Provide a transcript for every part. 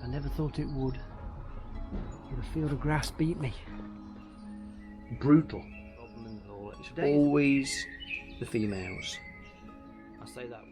never thought it would. But a field of grass beat me. Brutal. It's always the females. I say that.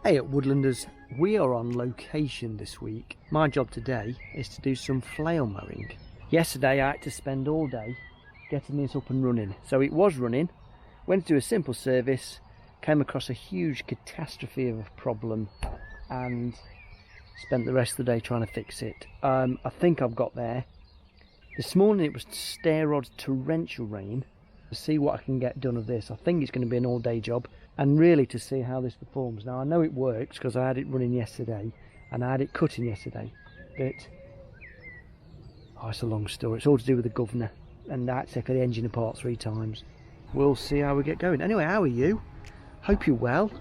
Hey at Woodlanders, we are on location this week. My job today is to do some flail mowing. Yesterday I had to spend all day getting this up and running. So it was running, went to do a simple service, came across a huge catastrophe of a problem and spent the rest of the day trying to fix it. I think I've got there. This morning it was stair rod torrential rain. To see what I can get done of this. I think it's going to be an all-day job, and really to see how this performs. Now I know it works because I had it running yesterday and I had it cutting yesterday, but it's a long story. It's all to do with the governor, and I had to take the engine apart 3 times. We'll see how we get going. Anyway, how are you? Hope you're well.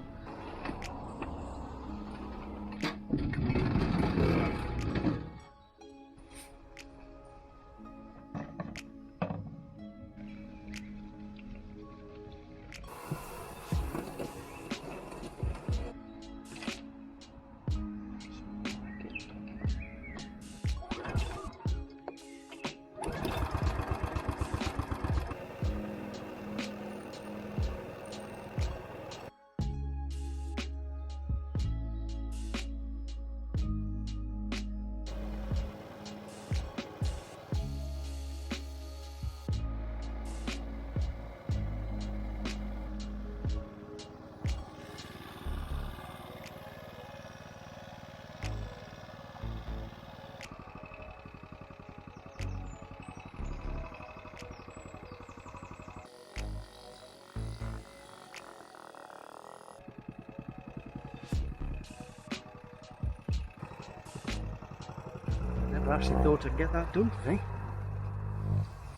I actually thought I'd get that done today.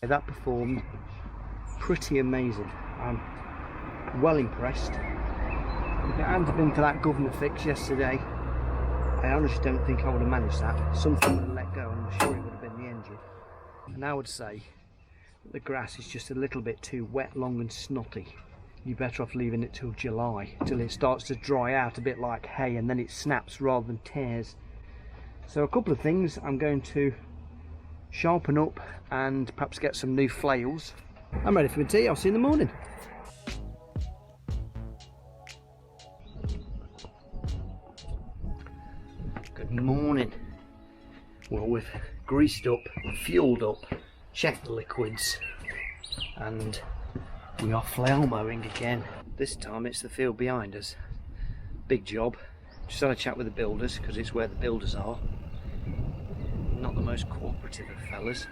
That performed pretty amazing. I'm well impressed. If it hadn't been for that governor fix yesterday, I honestly don't think I would have managed that. Something would have let go and I'm sure it would have been the engine. And I would say that the grass is just a little bit too wet, long and snotty. You're better off leaving it till July, till it starts to dry out a bit like hay and then it snaps rather than tears. So a couple of things I'm going to sharpen up and perhaps get some new flails. I'm ready for my tea. I'll see you in the morning. Good morning. Well, we've greased up, fueled up, checked the liquids, and we are flail mowing again. This time it's the field behind us. Big job. Just had a chat with the builders because it's where the builders are. Not the most cooperative of fellas.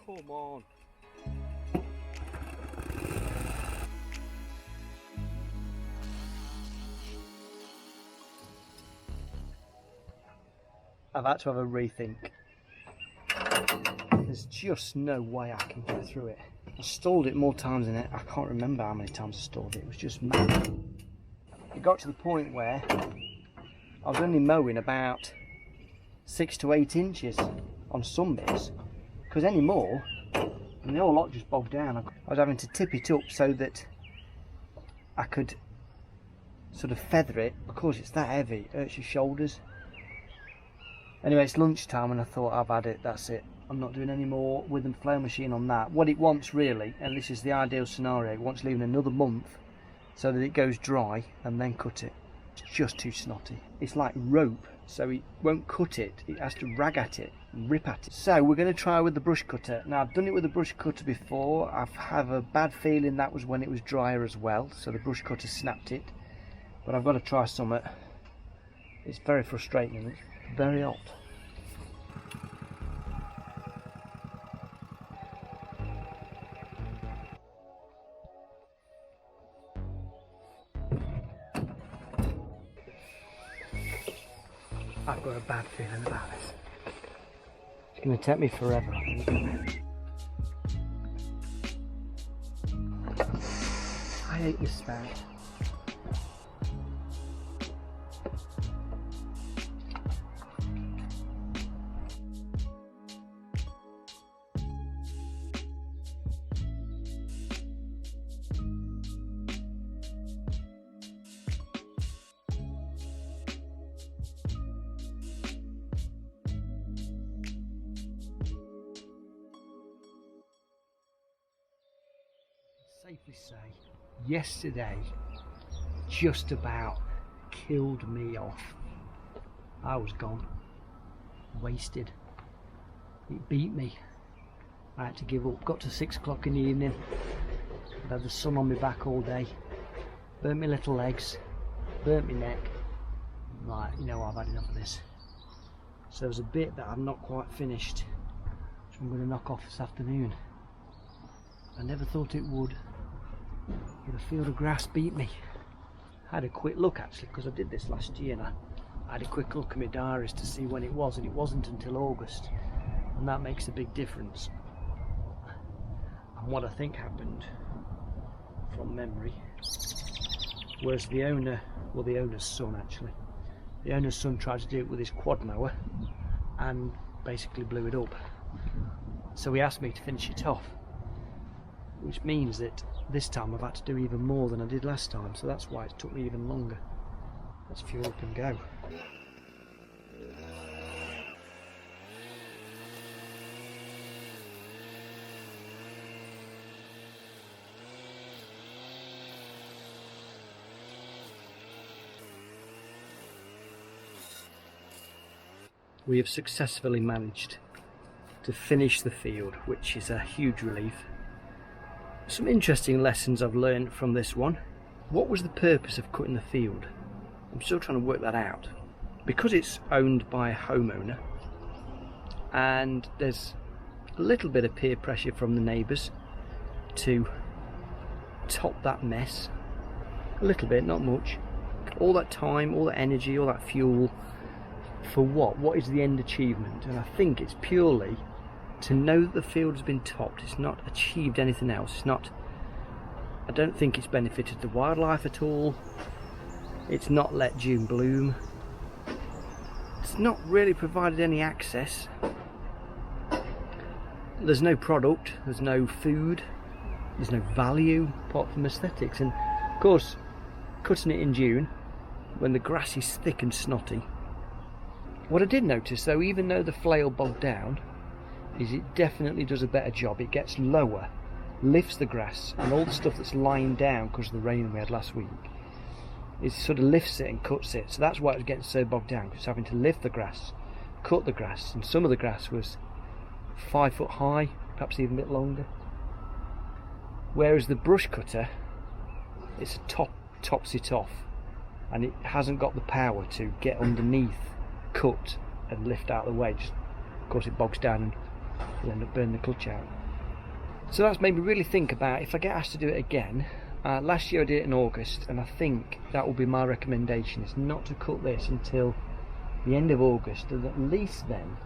Come on. I've had to have a rethink. There's just no way I can get through it. I stalled it more times than it. I can't remember how many times I stalled it. It was just mad. It got to the point where I was only mowing about 6 to 8 inches on some bits, because any more and the whole lot just bogged down. I was having to tip it up so that I could sort of feather it, because it's that heavy, it hurts your shoulders. Anyway, it's lunchtime and I thought, I've had it, that's it. I'm not doing any more Woodland flail machine on that. What it wants really, and this is the ideal scenario, it wants leaving another month so that it goes dry and then cut it. It's just too snotty. It's like rope so he won't cut it, he has to rag at it, rip at it. So we're going to try with the brush cutter. Now I've done it with the brush cutter before. I have a bad feeling that was when it was drier as well, so the brush cutter snapped it. But I've got to try something. It's very frustrating and it's very hot. I've got a bad feeling about this. It's going to take me forever, I think. I hate this spout. Safely say, yesterday just about killed me off. I was gone, wasted. It beat me. I had to give up. Got to 6 o'clock in the evening. I had the sun on my back all day. Burnt my little legs, burnt my neck. Right, you know, I've had enough of this. So there's a bit that I've not quite finished, which I'm going to knock off this afternoon. I never thought it would, but a field of grass beat me. I had a quick look actually, because I did this last year, and I had a quick look at my diaries to see when it was, and it wasn't until August, and that makes a big difference. And what I think happened, from memory, was the owner, well, the owner's son actually, the owner's son tried to do it with his quad mower and basically blew it up. So he asked me to finish it off, which means that this time I've had to do even more than I did last time, so that's why it took me even longer. Let's fuel up and go. We have successfully managed to finish the field, which is a huge relief. Some interesting lessons I've learned from this one. What was the purpose of cutting the field? I'm still trying to work that out. Because it's owned by a homeowner and there's a little bit of peer pressure from the neighbours to top that mess. A little bit, not much. All that time, all that energy, all that fuel, for what? What is the end achievement? And I think it's purely to know that the field has been topped. It's not achieved anything else. It's not, I don't think it's benefited the wildlife at all. It's not let June bloom. It's not really provided any access. There's no product, there's no food, there's no value apart from aesthetics. And of course, cutting it in June when the grass is thick and snotty. What I did notice though, even though the flail bogged down, is it definitely does a better job. It gets lower, lifts the grass, and all the stuff that's lying down because of the rain we had last week, it sort of lifts it and cuts it. So that's why it was getting so bogged down, because it's having to lift the grass, cut the grass, and some of the grass was 5 foot high, perhaps even a bit longer. Whereas the brush cutter, it's tops it off, and it hasn't got the power to get underneath, cut, and lift out of the way. Just, of course, it bogs down and you'll end up burning the clutch out. So that's made me really think about if I get asked to do it again. Last year I did it in August, and I think that will be my recommendation, is not to cut this until the end of August, and at least then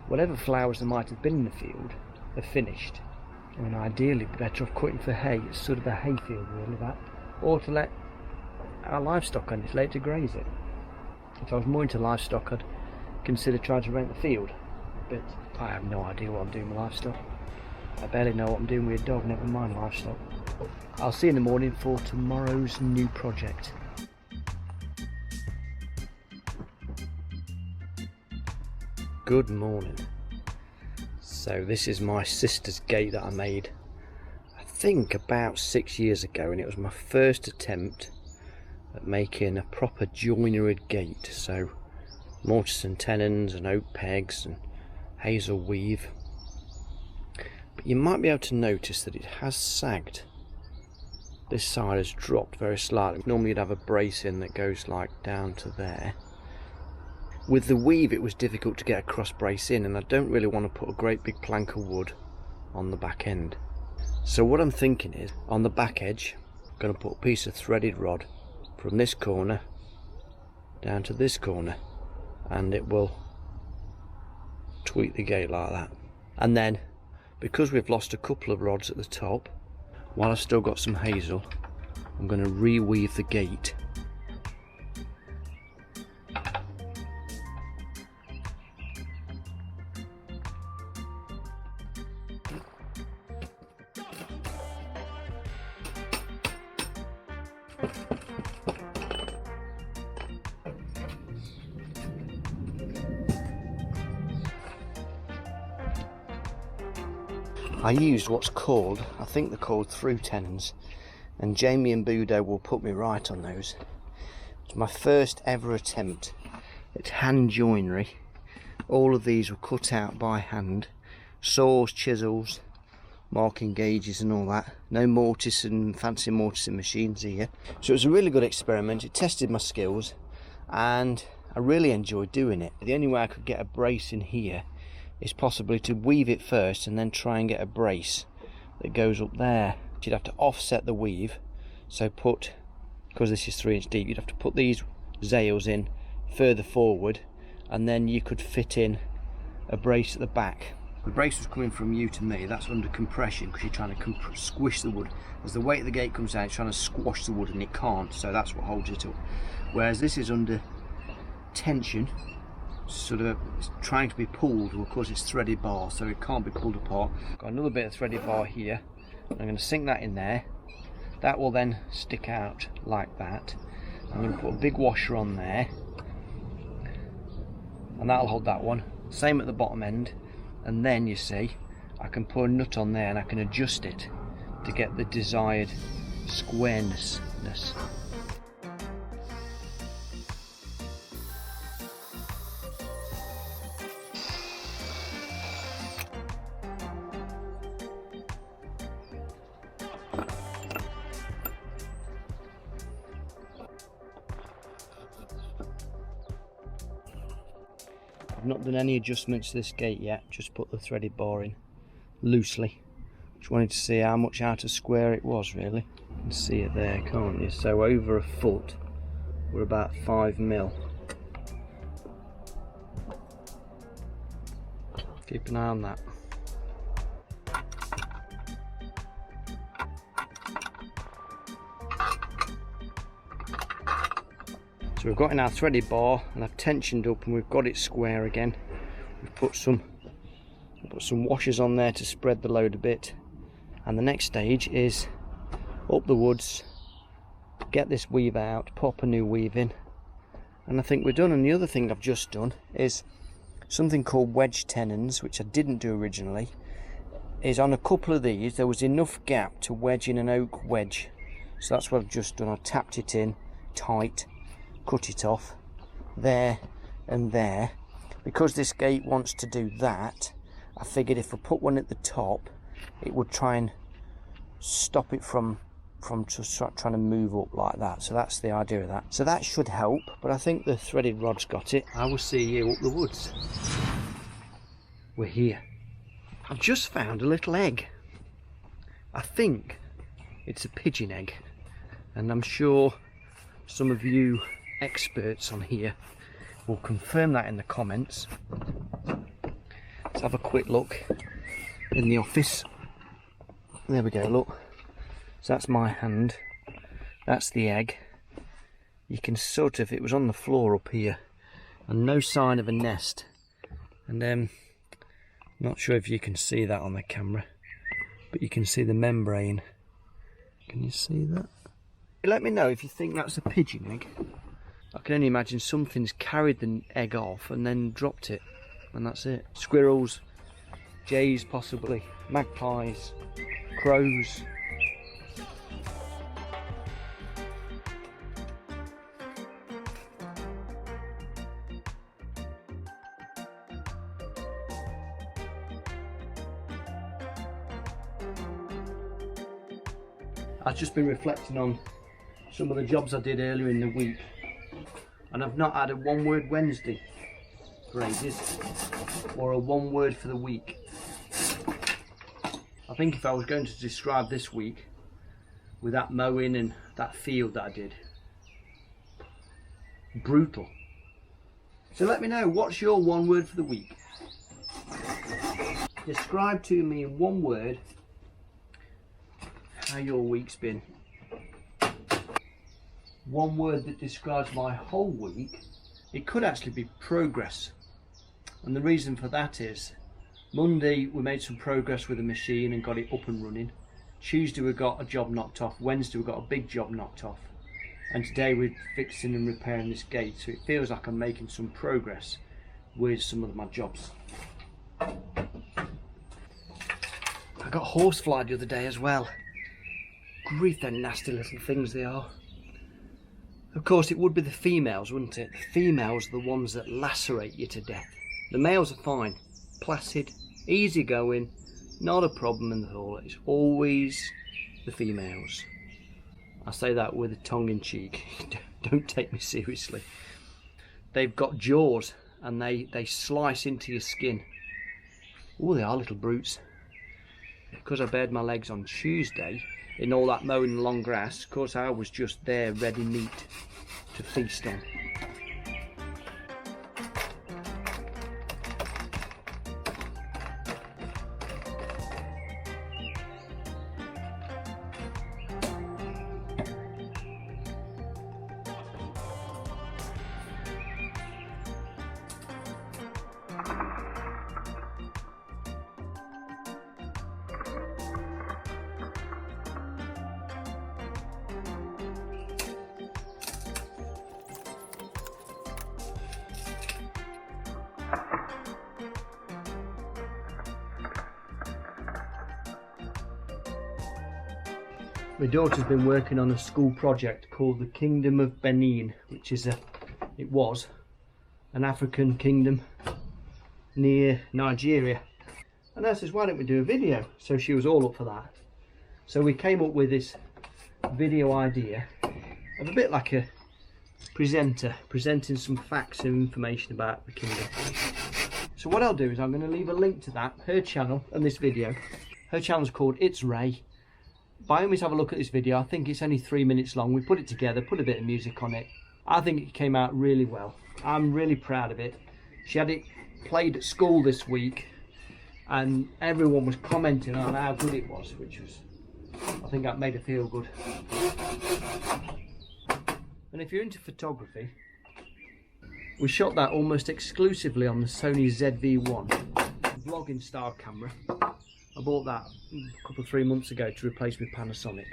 whatever flowers there might have been in the field are finished. I mean, ideally better off cutting for hay. It's sort of a hay field really, that, or to let our livestock on it, let it to graze it. If I was more into livestock, I'd consider trying to rent the field, but I have no idea what I'm doing with livestock. I barely know what I'm doing with a dog, never mind livestock. I'll see you in the morning for tomorrow's new project. Good morning. So this is my sister's gate that I made, I think about 6 years ago, and it was my first attempt at making a proper joinered gate. So mortise and tenons and oak pegs and hazel weave. But you might be able to notice that it has sagged. This side has dropped very slightly. Normally you'd have a brace in that goes like down to there. With the weave it was difficult to get a cross brace in, and I don't really want to put a great big plank of wood on the back end. So what I'm thinking is, on the back edge, I'm going to put a piece of threaded rod from this corner down to this corner, and it will tweak the gate like that. And then, because we've lost a couple of rods at the top, while I've still got some hazel, I'm going to reweave the gate. I used what's called, I think they're called through tenons, and Jamie and Budo will put me right on those. It's my first ever attempt at hand joinery. All of these were cut out by hand, saws, chisels, marking gauges and all that. No mortise and fancy mortising machines here. So it was a really good experiment. It tested my skills and I really enjoyed doing it. The only way I could get a brace in here is possibly to weave it first and then try and get a brace that goes up there. You'd have to offset the weave, so because this is 3 inch deep, you'd have to put these zails in further forward, and then you could fit in a brace at the back. The brace was coming from you to me. That's under compression because you're trying to squish the wood. As the weight of the gate comes down, it's trying to squash the wood and it can't, so that's what holds it up. Whereas this is under tension, sort of trying to be pulled. Well, of course it's threaded bar, so it can't be pulled apart. Got another bit of threaded bar here. I'm going to sink that in there. That will then stick out like that. I'm going to put a big washer on there, and that'll hold that one. Same at the bottom end, and then you see I can put a nut on there and I can adjust it to get the desired squareness. I've not done any adjustments to this gate yet, just put the threaded bar in loosely. Just wanted to see how much out of square it was really. You can see it there, can't you? So over a foot, we're about 5 mil. Keep an eye on that. So we've got in our threaded bar and I've tensioned up and we've got it square again. We've put some washers on there to spread the load a bit, and the next stage is up the woods, get this weave out, pop a new weave in, and I think we're done. And the other thing I've just done is something called wedge tenons, which I didn't do originally. Is on a couple of these there was enough gap to wedge in an oak wedge, so that's what I've just done. I tapped it in tight, cut it off there and there. Because this gate wants to do that, I figured if I put one at the top it would try and stop it from just trying to move up like that. So that's the idea of that. So that should help, but I think the threaded rod's got it. I will see you up the woods. We're here. I've just found a little egg. I think it's a pigeon egg, and I'm sure some of you experts on here will confirm that in the comments. Let's have a quick look in the office. There we go, look. So that's my hand, that's the egg. You can sort of, it was on the floor up here, and no sign of a nest. And not sure if you can see that on the camera, but you can see the membrane. Can you see that? Let me know if you think that's a pigeon egg. I can only imagine something's carried the egg off and then dropped it, and that's it. Squirrels, jays possibly, magpies, crows. I've just been reflecting on some of the jobs I did earlier in the week, and I've not had a one word Wednesday for ages, or a one word for the week. I think if I was going to describe this week with that mowing and that field that I did, brutal. So let me know, what's your one word for the week? Describe to me in one word how your week's been. One word that describes my whole week, it could actually be progress. And the reason for that is, Monday we made some progress with the machine and got it up and running. Tuesday we got a job knocked off. Wednesday we got a big job knocked off. And today we're fixing and repairing this gate. So it feels like I'm making some progress with some of my jobs. I got horsefly the other day as well. Grief, they're nasty little things they are. Of course it would be the females, wouldn't it? The females are the ones that lacerate you to death. The males are fine, placid, easy going, not a problem in the hall. It's always the females. I say that with a tongue in cheek. Don't take me seriously. They've got jaws and they slice into your skin. Oh, they are little brutes. Because I bared my legs on Tuesday in all that mowing and long grass, of course I was just there ready meat to feast on. My daughter's been working on a school project called the Kingdom of Benin, which is it was an African kingdom near Nigeria. And I says, why don't we do a video? So she was all up for that. So we came up with this video idea of a bit like a presenter presenting some facts and information about the kingdom. So what I'll do is I'm going to leave a link to that, her channel and this video. Her channel's called It's Ray. By all means have a look at this video. I think it's only 3 minutes long. We put it together, put a bit of music on it. I think it came out really well. I'm really proud of it. She had it played at school this week and everyone was commenting on how good it was, which was, I think that made her feel good. And if you're into photography, we shot that almost exclusively on the Sony ZV-1 vlogging style camera. I bought that a couple of 3 months ago to replace my Panasonic,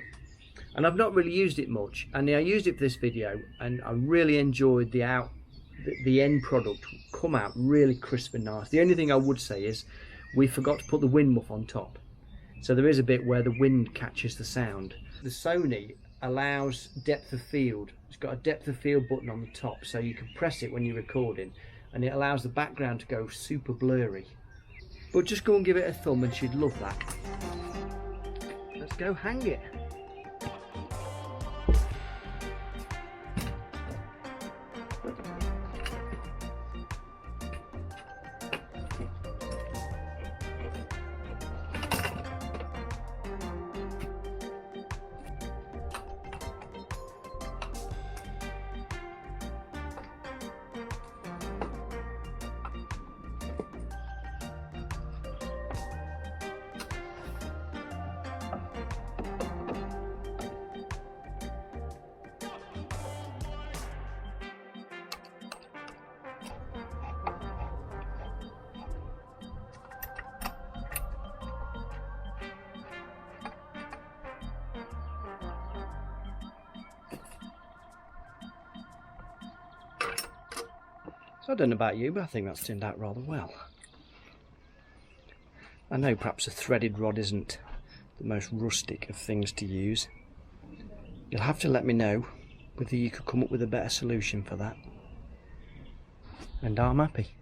and I've not really used it much, and I used it for this video and I really enjoyed the end product. Come out really crisp and nice. The only thing I would say is we forgot to put the wind muff on top, so there is a bit where the wind catches the sound. The Sony allows depth of field. It's got a depth of field button on the top, so you can press it when you're recording and it allows the background to go super blurry. But just go and give it a thumb and she'd love that. Let's go hang it. So I don't know about you, but I think that's turned out rather well. I know perhaps a threaded rod isn't the most rustic of things to use. You'll have to let me know whether you could come up with a better solution for that. And I'm happy.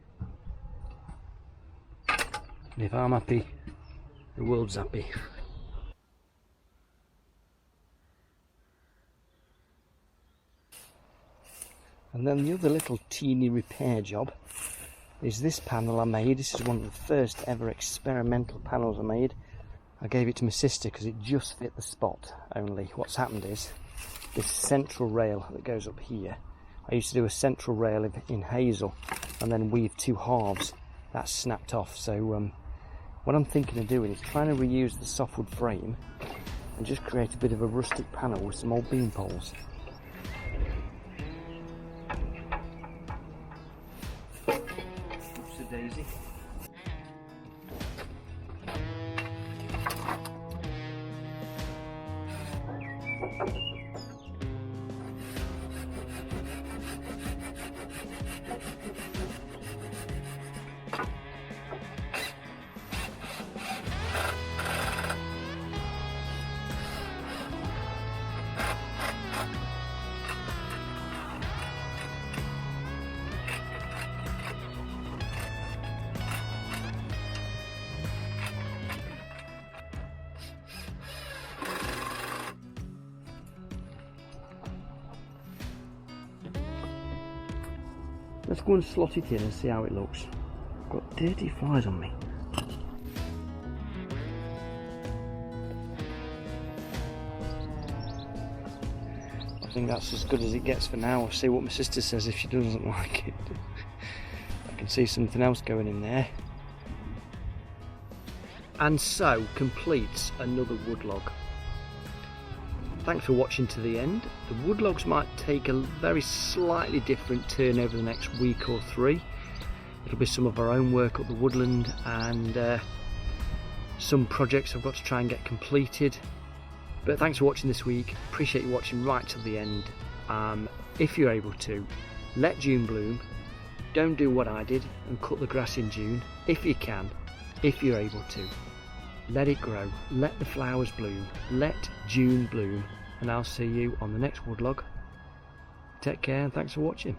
And if I'm happy, the world's happy. And then the other little teeny repair job is this panel I made. This is one of the first ever experimental panels I made. I gave it to my sister because it just fit the spot. Only what's happened is this central rail that goes up here. I used to do a central rail in hazel and then weave two halves. That's snapped off. So what I'm thinking of doing is trying to reuse the softwood frame and just create a bit of a rustic panel with some old beam poles. Daisy. Let's go and slot it in and see how it looks. I've got dirty flies on me. I think that's as good as it gets for now. I'll see what my sister says if she doesn't like it. I can see something else going in there. And so completes another woodlog. Thanks for watching to the end. The woodlogs might take a very slightly different turn over the next week or three. It'll be some of our own work up the woodland and some projects I've got to try and get completed. But thanks for watching this week. Appreciate you watching right till the end. If you're able to, let June bloom. Don't do what I did and cut the grass in June. If you can, if you're able to, let it grow, let the flowers bloom, let June bloom, and I'll see you on the next woodlog. Take care and thanks for watching.